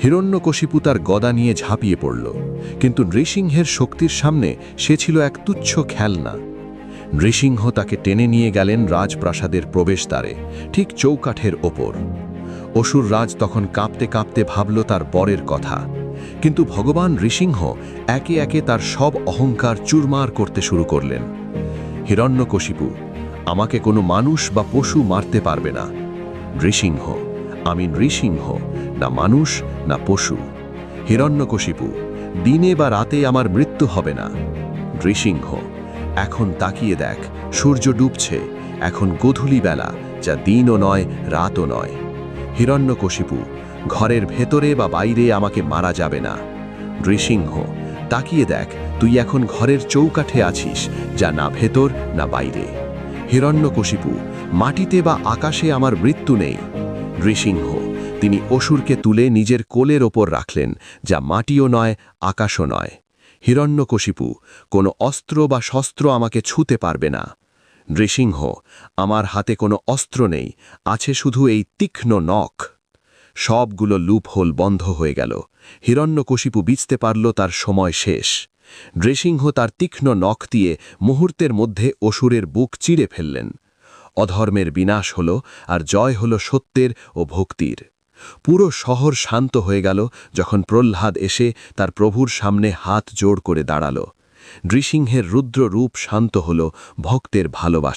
হিরণ্যকশিপু তার গদা নিয়ে ঝাঁপিয়ে পড়ল, কিন্তু নৃসিংহের শক্তির সামনে সে ছিল এক তুচ্ছ খেলনা। নৃসিংহ তাকে টেনে নিয়ে গেলেন রাজপ্রাসাদের প্রবেশদ্বারে, ঠিক চৌকাঠের ওপর। অসুর রাজ তখন কাঁপতে কাঁপতে ভাবল তার বরের কথা, কিন্তু ভগবান নৃসিংহ একে একে তার সব অহংকার চুরমার করতে শুরু করলেন। হিরণ্যকশিপু, আমাকে কোনো মানুষ বা পশু মারতে পারবে না। নৃসিংহ, আমি নৃসিংহ, না মানুষ না পশু। হিরণ্যকশিপু, দিনে বা রাতে আমার মৃত্যু হবে না। নৃসিংহ, এখন তাকিয়ে দেখ, সূর্য ডুবছে, এখন গোধূলি বেলা, যা দিনও নয় রাতও নয়। হিরণ্যকশিপু, ঘরের ভেতরে বা বাইরে আমাকে মারা যাবে না। নৃসিংহ, তাকিয়ে দেখ, তুই এখন ঘরের চৌকাঠে আছিস, যা না ভেতর না বাইরে। হিরণ্যকশিপু, মাটিতে বা আকাশে আমার মৃত্যু নেই। নৃসিংহ, তিনি অসুরকে তুলে নিজের কোলের ওপর রাখলেন, যা মাটিও নয় আকাশও নয়। হিরণ্যকশিপু, কোনো অস্ত্র বা শস্ত্র আমাকে ছুঁতে পারবে না। নৃসিংহ, আমার হাতে কোনো অস্ত্র নেই, আছে শুধু এই তীক্ষ্ণ নখ। সবগুলো লুপহোল বন্ধ হয়ে গেল। হিরণ্যকশিপু বুঝতে পারল তার সময় শেষ। নৃসিংহ তার তীক্ষ্ণ নখ দিয়ে মুহূর্তের মধ্যে অসুরের বুক চিরে ফেললেন। অধর্মের বিনাশ হল, আর জয় হল সত্যের ও ভক্তির। পুরো শহর শান্ত হয়ে গেল যখন প্রহ্লাদ এসে তার প্রভুর সামনে হাত জোড় করে দাঁড়াল। নৃসিংহের রুদ্র রূপ শান্ত হল ভক্তের ভালোবাসা।